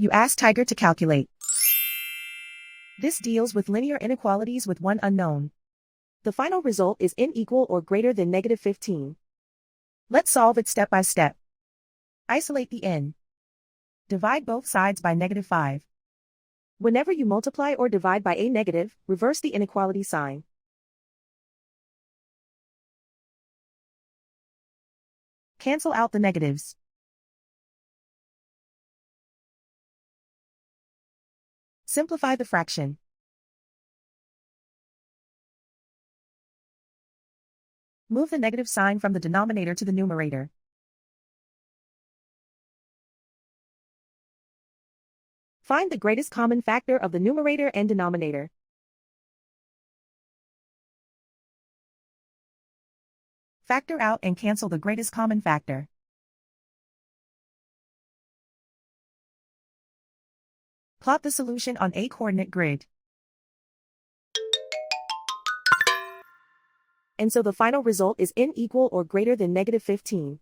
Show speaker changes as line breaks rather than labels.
You ask Tiger to calculate. This deals with linear inequalities with one unknown. The final result is n equal or greater than -15. Let's solve it step by step. Isolate the n. Divide both sides by -5. Whenever you multiply or divide by a negative, reverse the inequality sign. Cancel out the negatives. Simplify the fraction. Move the negative sign from the denominator to the numerator. Find the greatest common factor of the numerator and denominator. Factor out and cancel the greatest common factor. Plot the solution on a coordinate grid. And so the final result is n equal or greater than -15.